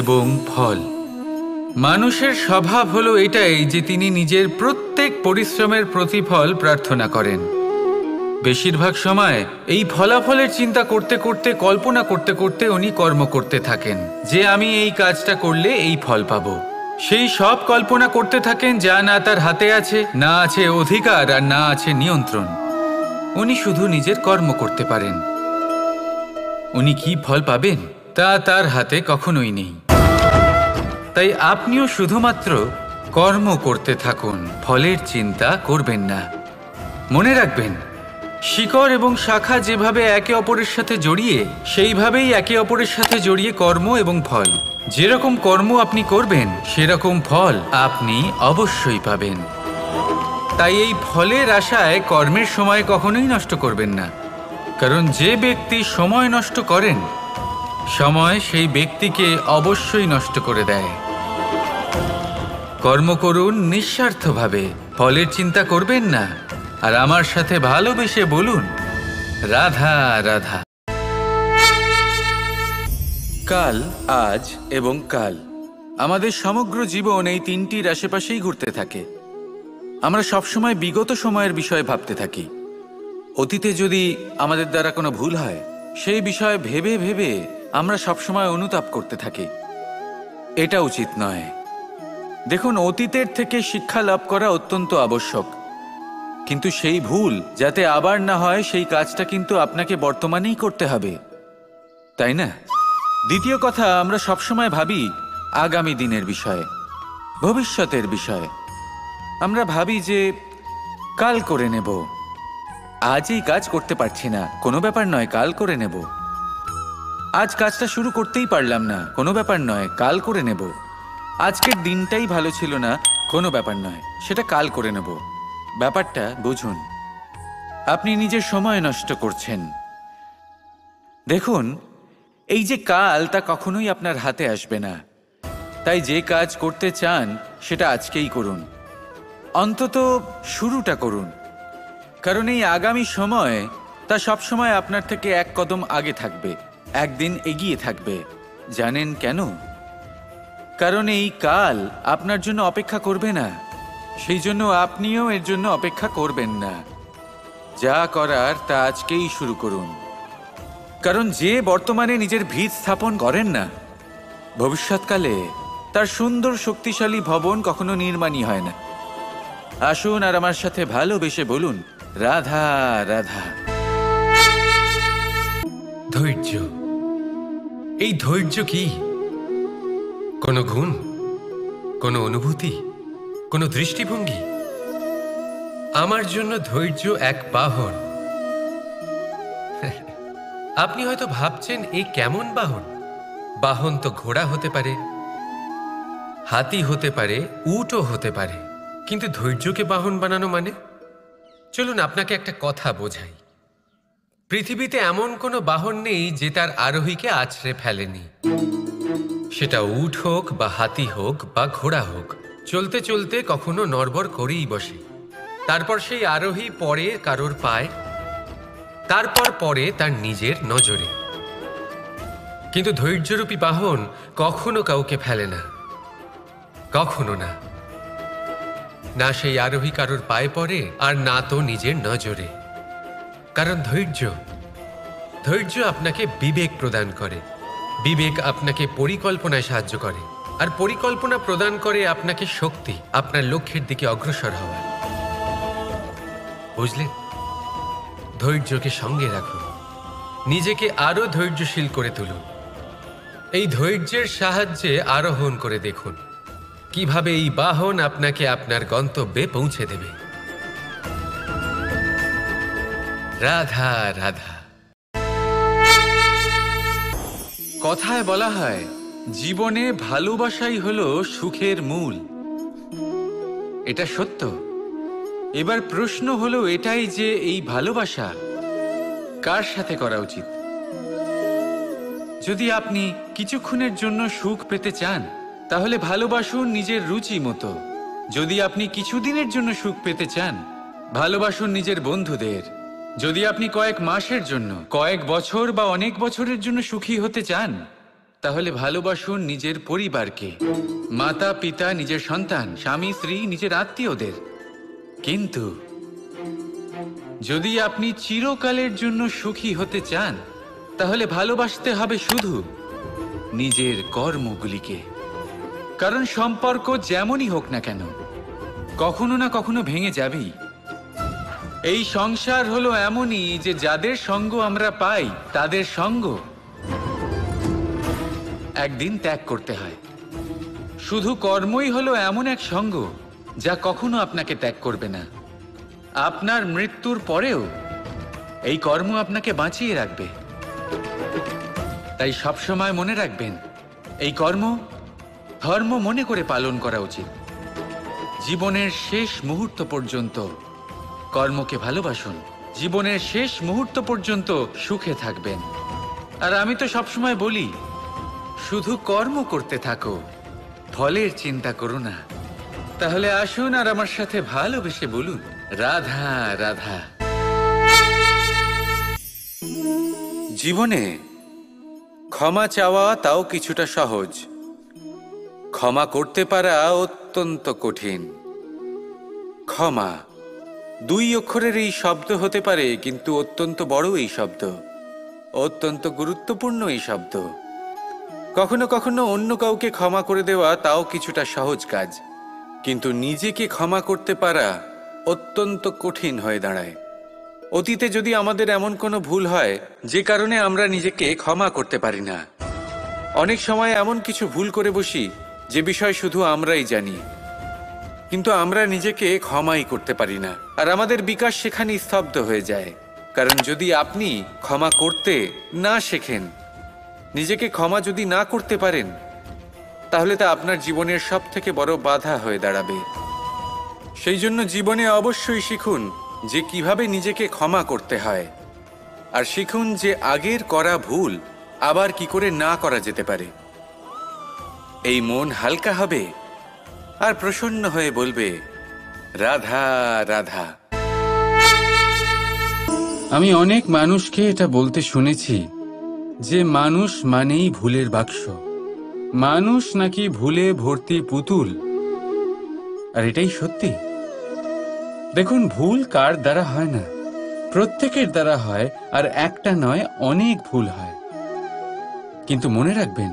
এবং ফল। মানুষের স্বভাব হলো এটাই যে তিনি নিজের প্রত্যেক পরিশ্রমের প্রতিফল প্রার্থনা করেন। বেশিরভাগ সময় এই ফলাফলের চিন্তা করতে করতে, কল্পনা করতে করতে উনি কর্ম করতে থাকেন যে আমি এই কাজটা করলে এই ফল পাবো। সেই সব কল্পনা করতে থাকেন যা না তার হাতে আছে, না আছে অধিকার আর না আছে নিয়ন্ত্রণ। উনি শুধু নিজের কর্ম করতে পারেন। উনি কি ফল পাবেন তা তার হাতে কখনোই নেই। তাই আপনিও শুধুমাত্র কর্ম করতে থাকুন, ফলের চিন্তা করবেন না। মনে রাখবেন, শিকড় এবং শাখা যেভাবে একে অপরের সাথে জড়িয়ে, সেইভাবেই একে অপরের সাথে জড়িয়ে কর্ম এবং ফল। যেরকম কর্ম আপনি করবেন সেরকম ফল আপনি অবশ্যই পাবেন। তাই এই ফলের আশায় কর্মের সময় কখনোই নষ্ট করবেন না, কারণ যে ব্যক্তি সময় নষ্ট করেন, সময় সেই ব্যক্তিকে অবশ্যই নষ্ট করে দেয়। কর্ম করুন নিঃস্বার্থভাবে, ফলের চিন্তা করবেন না, আর আমার সাথে ভালোবেসে বলুন রাধা রাধা। কাল, আজ এবং কাল। আমাদের সমগ্র জীবন এই তিনটির আশেপাশেই ঘুরতে থাকে। আমরা সবসময় বিগত সময়ের বিষয়ে ভাবতে থাকি। অতীতে যদি আমাদের দ্বারা কোনো ভুল হয়, সেই বিষয়ে ভেবে ভেবে আমরা সবসময় অনুতাপ করতে থাকি। এটা উচিত নয়। দেখুন, অতীতের থেকে শিক্ষা লাভ করা অত্যন্ত আবশ্যক, কিন্তু সেই ভুল যাতে আবার না হয় সেই কাজটা কিন্তু আপনাকে বর্তমানেই করতে হবে, তাই না? দ্বিতীয় কথা, আমরা সবসময় ভাবি আগামী দিনের বিষয়ে, ভবিষ্যতের বিষয়ে। আমরা ভাবি যে কাল করে নেব, আজ এই কাজ করতে পারছি না, কোনো ব্যাপার নয়, কাল করে নেব। আজ কাজটা শুরু করতেই পারলাম না, কোনো ব্যাপার নয়, কাল করে নেব। আজকের দিনটাই ভালো ছিল না, কোনো ব্যাপার নয়, সেটা কাল করে নেব। ব্যাপারটা বুঝুন, আপনি নিজের সময় নষ্ট করছেন। দেখুন, এই যে কাল, তা কখনোই আপনার হাতে আসবে না। তাই যে কাজ করতে চান সেটা আজকেই করুন, অন্তত শুরুটা করুন। কারণ এই আগামী সময় তা সবসময় আপনার থেকে এক কদম আগে থাকবে, একদিন এগিয়ে থাকবে। জানেন কেন? কারণ এই কাল আপনার জন্য অপেক্ষা করবে না, সেই জন্য আপনিও এর জন্য অপেক্ষা করবেন না। যা করার তা আজকেই শুরু করুন। কারণ যে বর্তমানে নিজের ভিত স্থাপন করেন না, ভবিষ্যৎকালে তার সুন্দর শক্তিশালী ভবন কখনো নির্মাণই হয় না। আসুন আর আমার সাথে ভালোবেসে বলুন রাধা রাধা। ধৈর্য। এই ধৈর্য কি কোনো গুণ, কোনো অনুভূতি, কোনো দৃষ্টিভঙ্গি? আমার জন্য ধৈর্য এক বাহন। আপনি হয়তো ভাবছেন, এই কেমন বাহন? বাহন তো ঘোড়া হতে পারে, হাতি হতে পারে, উটও হতে পারে, কিন্তু ধৈর্যকে বাহন বানানো মানে? চলুন আপনাকে একটা কথা বোঝাই। পৃথিবীতে এমন কোনো বাহন নেই যে তার আরোহীকে আছড়ে ফেলেনি। সেটা উট হোক বা হাতি হোক বা ঘোড়া হোক, চলতে চলতে কখনো নড়বড় করেই বসে। তারপর সেই আরোহী পরে কারোর পায়, তারপর পরে তার নিজের নজরে। কিন্তু ধৈর্যরূপী বাহন কখনো কাউকে ফেলে না, কখনো না। না সেই আরোহী কারোর পায়ে পড়ে, আর না তো নিজের নজরে। কারণ ধৈর্য আপনাকে বিবেক প্রদান করে, বিবেক আপনাকে পরিকল্পনায় সাহায্য করে, আর পরিকল্পনা প্রদান করে আপনাকে শক্তি, আপনার লক্ষ্যের দিকে অগ্রসর হওয়ার। বুঝলেন? ধৈর্যকে সঙ্গে রাখুন, নিজেকে আরো ধৈর্যশীল করে তুলুন। এই ধৈর্যের সাহায্যে আরোহণ করে দেখুন কিভাবে এই বাহন আপনাকে আপনার গন্তব্যে পৌঁছে দেবে। রাধা রাধা। কথায় বলা হয়, জীবনে ভালোবাসাই হলো সুখের মূল। এটা সত্য। এবার প্রশ্ন হলো এটাই যে এই ভালোবাসা কার সাথে করা উচিত? যদি আপনি কিছুক্ষণের জন্য সুখ পেতে চান, তাহলে ভালোবাসুন নিজের রুচি মতো। যদি আপনি কিছুদিনের জন্য সুখ পেতে চান, ভালোবাসুন নিজের বন্ধুদের। যদি আপনি কয়েক মাসের জন্য, কয়েক বছর বা অনেক বছরের জন্য সুখী হতে চান, তাহলে ভালোবাসুন নিজের পরিবারকে, মাতা পিতা, নিজের সন্তান, স্বামী স্ত্রী, নিজের আত্মীয়দের। কিন্তু যদি আপনি চিরকালের জন্য সুখী হতে চান, তাহলে ভালোবাসতে হবে শুধু নিজের কর্মগুলিকে। কারণ সম্পর্ক যেমনই হোক না কেন, কখনো না কখনো ভেঙে যাবেই। এই সংসার হলো এমনই যে যাদের সঙ্গ আমরা পাই তাদের সঙ্গ একদিন ত্যাগ করতে হয়। শুধু কর্মই হলো এমন এক সঙ্গ যা কখনো আপনাকে ত্যাগ করবে না। আপনার মৃত্যুর পরেও এই কর্ম আপনাকে বাঁচিয়ে রাখবে। তাই সবসময় মনে রাখবেন, এই কর্ম ধর্ম মনে করে পালন করা উচিত। জীবনের শেষ মুহূর্ত পর্যন্ত কর্মকে ভালোবাসুন, জীবনের শেষ মুহূর্ত পর্যন্ত সুখে থাকবেন। আর আমি তো সবসময় বলি, শুধু কর্ম করতে থাকো, ফলের চিন্তা করো না। তাহলে আসুন আর আমার সাথে ভালোবেসে বলুন, রাধা রাধা। জীবনে ক্ষমা চাওয়া তাও কিছুটা সহজ, ক্ষমা করতে পারা অত্যন্ত কঠিন। ক্ষমা 2 অক্ষরের এই শব্দ হতে পারে, কিন্তু অত্যন্ত বড় এই শব্দ, অত্যন্ত গুরুত্বপূর্ণ এই শব্দ। কখনো কখনো অন্য কাউকে ক্ষমা করে দেওয়া তাও কিছুটা সহজ কাজ, কিন্তু নিজেকে ক্ষমা করতে পারা অত্যন্ত কঠিন হয়ে দাঁড়ায়। অতীতে যদি আমাদের এমন কোনো ভুল হয় যে কারণে আমরা নিজেকে ক্ষমা করতে পারি না, অনেক সময় এমন কিছু ভুল করে বসি যে বিষয় শুধু আমরাই জানি, কিন্তু আমরা নিজেকে ক্ষমাই করতে পারি না। আর আমাদের বিকাশ সেখানেই স্তব্ধ হয়ে যায়। কারণ যদি আপনি ক্ষমা করতে না শেখেন, নিজেকে ক্ষমা যদি না করতে পারেন, তাহলে তা আপনার জীবনের সবথেকে বড় বাধা হয়ে দাঁড়াবে। সেই জন্য জীবনে অবশ্যই শিখুন যে কিভাবে নিজেকে ক্ষমা করতে হয়, আর শিখুন যে আগের করা ভুল আবার কি করে না করা যেতে পারে। এই মন হালকা হবে আর প্রসন্ন হয়ে বলবে, রাধা রাধা। আমি অনেক মানুষকে এটা বলতে শুনেছি যে মানুষ মানেই ভুলের বাক্স, মানুষ নাকি ভুলে ভর্তি পুতুল। আর এটাই সত্যি। দেখুন, ভুল কার দ্বারা হয় না, প্রত্যেকের দ্বারা হয়। আর একটা নয়, অনেক ভুল হয়। কিন্তু মনে রাখবেন,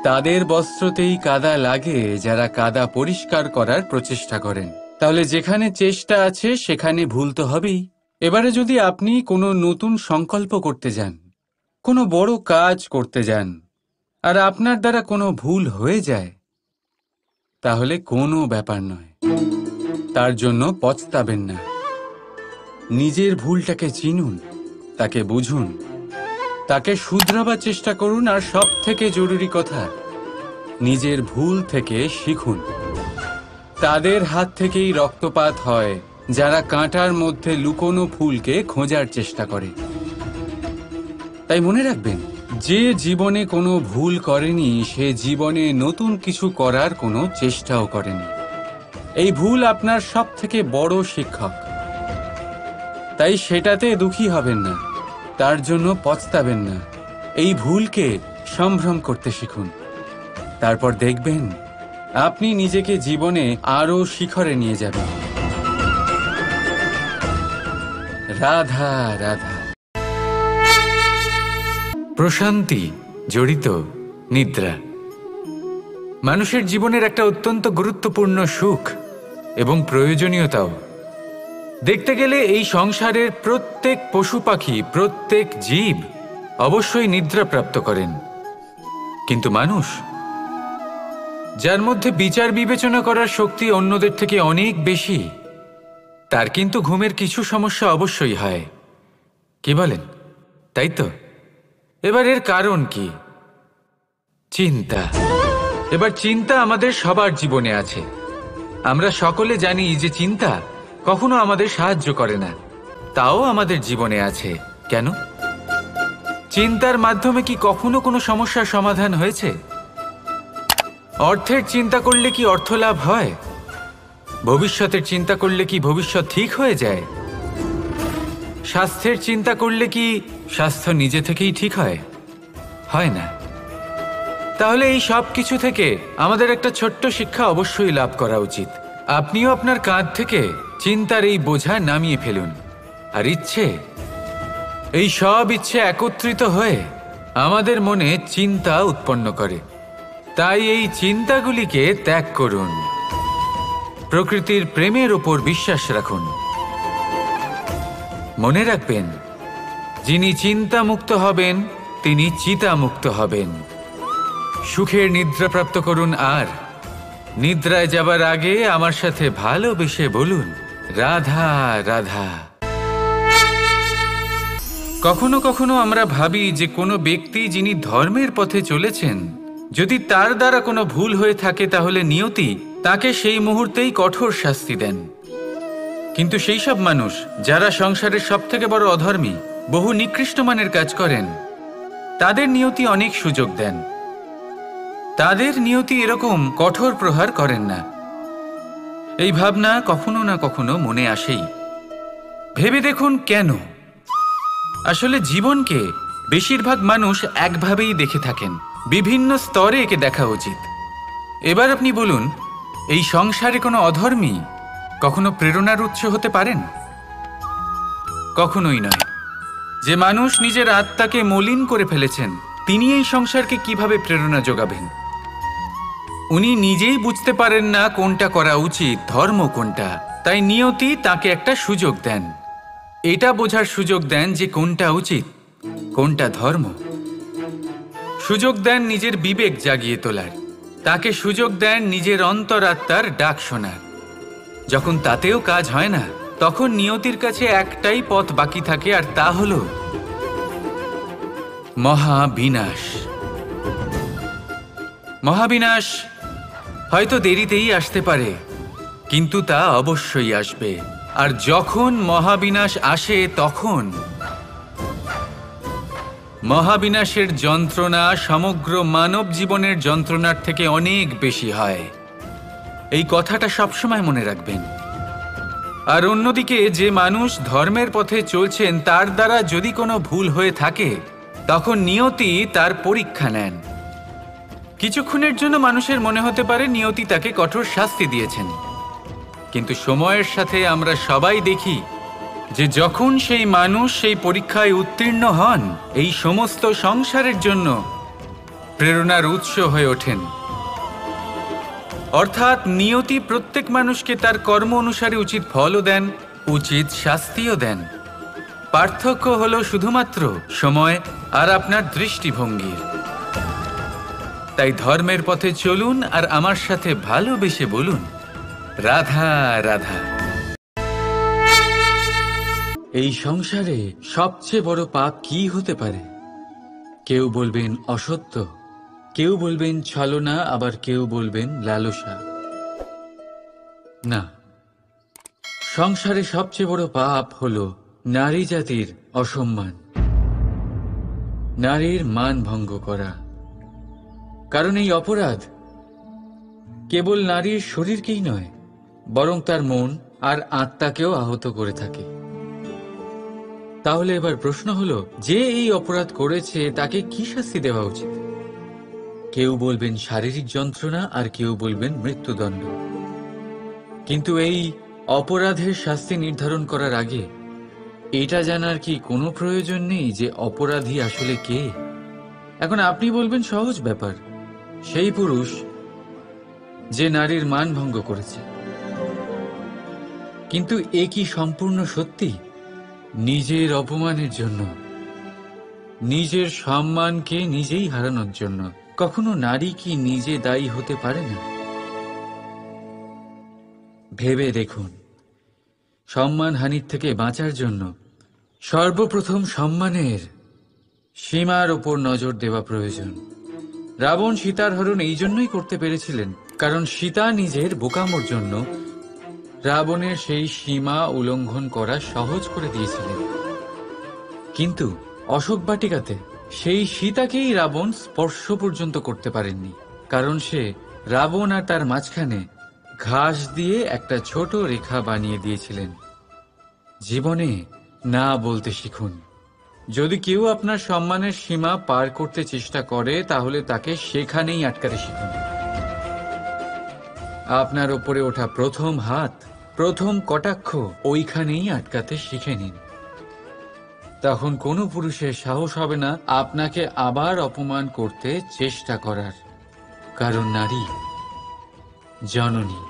তাদের বস্ত্রতেই কাদা লাগে যারা কাদা পরিষ্কার করার প্রচেষ্টা করেন। তাহলে যেখানে চেষ্টা আছে সেখানে ভুল তো হবেই। এবারে যদি আপনি কোনো নতুন সংকল্প করতে যান, কোনো বড় কাজ করতে যান, আর আপনার দ্বারা কোনো ভুল হয়ে যায়, তাহলে কোনো ব্যাপার নয়, তার জন্য পস্তাবেন না। নিজের ভুলটাকে চিনুন, তাকে বুঝুন, তাকে শুধরাবার চেষ্টা করুন। আর সব থেকে জরুরি কথা, নিজের ভুল থেকে শিখুন। তাদের হাত থেকেই রক্তপাত হয় যারা কাঁটার মধ্যে লুকোনো ফুলকে খোঁজার চেষ্টা করে। তাই মনে রাখবেন, যে জীবনে কোনো ভুল করেনি সে জীবনে নতুন কিছু করার কোনো চেষ্টাও করেনি। এই ভুল আপনার সব থেকে বড় শিক্ষক। তাই সেটাতে দুঃখী হবেন না, তার জন্য পস্তাবেন না। এই ভুলকে সম্ভ্রম করতে শিখুন। তারপর দেখবেন আপনি নিজেকে জীবনে আরো শিখরে নিয়ে যাবেন। রাধা রাধা। প্রশান্তি জড়িত নিদ্রা মানুষের জীবনের একটা অত্যন্ত গুরুত্বপূর্ণ সুখ এবং প্রয়োজনীয়তাও। দেখতে গেলে এই সংসারের প্রত্যেক পশু পাখি, প্রত্যেক জীব অবশ্যই নিদ্রা প্রাপ্ত করেন, কিন্তু মানুষ, যার মধ্যে বিচার বিবেচনা করার শক্তি অন্যদের থেকে অনেক বেশি, তার কিন্তু ঘুমের কিছু সমস্যা অবশ্যই হয়। কি বলেন, তাই তো? এবার এর কারণ কি? চিন্তা। এবার চিন্তা আমাদের সবার জীবনে আছে। আমরা সকলে জানি যে চিন্তা কখনো আমাদের সাহায্য করে না, তাও আমাদের জীবনে আছে। কেন? চিন্তার মাধ্যমে কি কখনো কোনো সমস্যার সমাধান হয়েছে? অর্থের চিন্তা করলে কি অর্থ লাভ হয়? ভবিষ্যতের চিন্তা করলে কি ভবিষ্যৎ ঠিক হয়ে যায়? স্বাস্থ্যের চিন্তা করলে কি স্বাস্থ্য নিজে থেকেই ঠিক হয়? হয় না। তাহলে এই সব কিছু থেকে আমাদের একটা ছোট্ট শিক্ষা অবশ্যই লাভ করা উচিত। আপনিও আপনার কাঁধ থেকে চিন্তার এই বোঝা নামিয়ে ফেলুন। আর এই সব ইচ্ছে একত্রিত হয়ে আমাদের মনে চিন্তা উৎপন্ন করে। তাই এই চিন্তাগুলিকে ত্যাগ করুন। প্রকৃতির প্রেমের ওপর বিশ্বাস রাখুন। মনে রাখবেন, যিনি চিন্তামুক্ত হবেন তিনি চিতামুক্ত হবেন। সুখের নিদ্রা প্রাপ্ত করুন, আর নিদ্রায় যাবার আগে আমার সাথে ভালোবেসে বলুন, রাধা রাধা। কখনো কখনো আমরা ভাবি যে কোনো ব্যক্তি যিনি ধর্মের পথে চলেছেন, যদি তার দ্বারা কোনো ভুল হয়ে থাকে তাহলে নিয়তি তাকে সেই মুহূর্তেই কঠোর শাস্তি দেন। কিন্তু সেই সব মানুষ যারা সংসারের সবথেকে বড় অধর্মী, বহু নিকৃষ্ট মানের কাজ করেন, তাদের নিয়তি অনেক সুযোগ দেন। তাদের নিয়তি এরকম কঠোর প্রহার করেন না। এই ভাবনা কখনো না কখনো মনে আসেই। ভেবে দেখুন কেন? আসলে জীবনকে বেশিরভাগ মানুষ একভাবেই দেখে থাকেন, বিভিন্ন স্তরে একে দেখা উচিত। এবার আপনি বলুন, এই সংসারে কোনো অধর্মী কখনো প্রেরণার উৎস হতে পারেন? কখনোই নয়। যে মানুষ নিজের আত্মাকে মলিন করে ফেলেছেন, তিনি এই সংসারকে কিভাবে প্রেরণা যোগাবেন? উনি নিজেই বুঝতে পারেন না কোনটা করা উচিত, ধর্ম কোনটা। তাই নিয়তি তাকে একটা সুযোগ দেন। এটা বোঝার সুযোগ দেন যে কোনটা উচিত, কোনটা ধর্ম। সুযোগ দেন নিজের বিবেক জাগিয়ে তোলার। তাকে সুযোগ দেন নিজের অন্তরাত্মার ডাক শোনার। যখন তাতেও কাজ হয় না, তখন নিয়তির কাছে একটাই পথ বাকি থাকে, আর তা হল মহাবিনাশ। মহাবিনাশ হয়তো দেরিতেই আসতে পারে, কিন্তু তা অবশ্যই আসবে। আর যখন মহাবিনাশ আসে, তখন মহাবিনাশের যন্ত্রণা সমগ্র মানব জীবনের যন্ত্রণার থেকে অনেক বেশি হয়। এই কথাটা সবসময় মনে রাখবেন। আর অন্যদিকে যে মানুষ ধর্মের পথে চলছেন, তার দ্বারা যদি কোনো ভুল হয়ে থাকে, তখন নিয়তি তার পরীক্ষা নেন। কিছুক্ষণের জন্য মানুষের মনে হতে পারে নিয়তি তাকে কঠোর শাস্তি দিয়েছেন, কিন্তু সময়ের সাথে আমরা সবাই দেখি যে যখন সেই মানুষ সেই পরীক্ষায় উত্তীর্ণ হন, এই সমস্ত সংসারের জন্য প্রেরণার উৎস হয়ে ওঠেন। অর্থাৎ নিয়তি প্রত্যেক মানুষকে তার কর্ম অনুসারে উচিত ফলও দেন, উচিত শাস্তিও দেন। পার্থক্য হলো শুধুমাত্র সময় আর আপনার দৃষ্টিভঙ্গির। তাই ধর্মের পথে চলুন আর আমার সাথে ভালোবেসে বলুন, রাধা রাধা। এই সংসারে সবচেয়ে বড় পাপ কি হতে পারে? কেউ বলবেন অসত্য, কেউ বলবেন ছলনা, আবার কেউ বলবেন লালসা। না, সংসারে সবচেয়ে বড় পাপ হলো নারী জাতির অসম্মান, নারীর মান ভঙ্গ করা। কারণ এই অপরাধ কেবল নারীর শরীরকেই নয়, বরং তার মন আর আত্মাকেও আহত করে থাকে। তাহলে এবার প্রশ্ন হলো, যে এই অপরাধ করেছে তাকে কি শাস্তি দেওয়া উচিত? কেউ বলবেন শারীরিক যন্ত্রণা, আর কেউ বলবেন মৃত্যুদণ্ড। কিন্তু এই অপরাধের শাস্তি নির্ধারণ করার আগে এটা জানার কি কোনো প্রয়োজন নেই যে অপরাধী আসলে কে? এখন আপনি বলবেন সহজ ব্যাপার, সেই পুরুষ যে নারীর মান ভঙ্গ করেছে। কিন্তু এ কি সম্পূর্ণ সত্যি? নিজের অপমানের জন্য, নিজের সম্মানকে নিজেই হারানোর জন্য কখনো নারী কি নিজে দায়ী হতে পারে না? ভেবে দেখুন, সম্মানহানির থেকে বাঁচার জন্য সর্বপ্রথম সম্মানের সীমার ওপর নজর দেওয়া প্রয়োজন। রাবণ সীতার হরণ এই জন্যই করতে পেরেছিলেন, কারণ সীতা নিজের বোকামোর জন্য রাবণের সেই সীমা উল্লঙ্ঘন করা সহজ করে দিয়েছিলেন। কিন্তু অশোক বাটিকাতে সেই সীতাকেই রাবণ স্পর্শ পর্যন্ত করতে পারেননি, কারণ সে রাবণ আর তার মাঝখানে ঘাস দিয়ে একটা ছোট রেখা বানিয়ে দিয়েছিলেন। জীবনে না বলতে শিখুন, যদি কেউ আপনার সম্মানের সীমা পার করতে চেষ্টা করে তাহলে তাকে সেখানেই আটকাতে শিখুন। আপনার ওপরে ওঠা প্রথম হাত, প্রথম কটাক্ষ ওইখানেই আটকাতে শিখে নিন। তখন কোনো পুরুষের সাহস হবে না আপনাকে আবার অপমান করতে চেষ্টা করার, কারণ নারী জননী,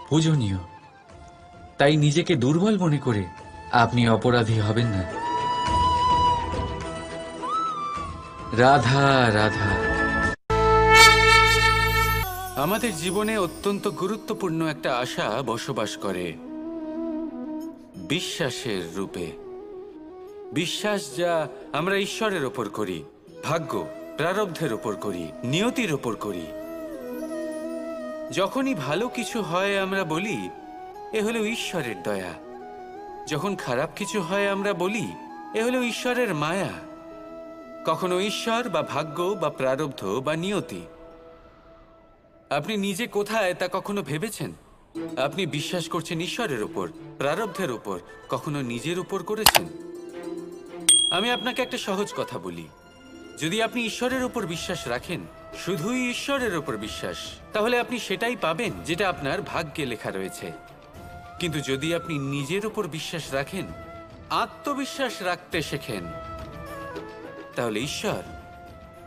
পূজনীয়। তাই নিজেকে দুর্বল মনে করে আপনি অপরাধী হবেন না। রাধা রাধা। আমাদের জীবনে অত্যন্ত গুরুত্বপূর্ণ একটা আশা বসবাস করে, বিশ্বাসের রূপে। বিশ্বাস যা আমরা ঈশ্বরের ওপর করি, ভাগ্য, প্রারব্ধের ওপর করি, নিয়তির ওপর করি। যখনই ভালো কিছু হয় আমরা বলি এ হলো ঈশ্বরের দয়া, যখন খারাপ কিছু হয় আমরা বলি এ হলো ঈশ্বরের মায়া। কখনো ঈশ্বর বা ভাগ্য বা প্রারব্ধ বা নিয়তি। আপনি নিজে কোথায় তা কখনো ভেবেছেন? আপনি বিশ্বাস করছেন ঈশ্বরের উপর, প্রারব্ধের উপর, কখনো নিজের উপর করেছেন? আমি আপনাকে একটা সহজ কথা বলি, যদি আপনি ঈশ্বরের উপর বিশ্বাস রাখেন, শুধুই ঈশ্বরের উপর বিশ্বাস, তাহলে আপনি সেটাই পাবেন যেটা আপনার ভাগ্যে লেখা রয়েছে। কিন্তু যদি আপনি নিজের উপর বিশ্বাস রাখেন, আত্মবিশ্বাস রাখতে শেখেন, তাহলে ঈশ্বর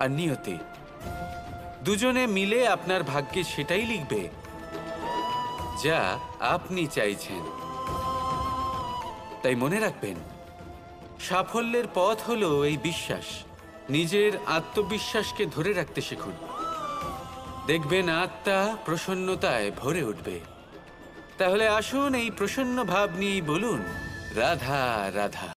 আর নিয়তি দুজনে মিলে আপনার ভাগ্যে সেটাই লিখবে যা আপনি চাইছেন। তাই মনে রাখবেন, সাফল্যের পথ হলো এই বিশ্বাস। নিজের আত্মবিশ্বাসকে ধরে রাখতে শিখুন, দেখবেন আত্মা প্রসন্নতায় ভরে উঠবে। তাহলে আসুন এই প্রসন্ন ভাব নিয়েই বলুন রাধা রাধা।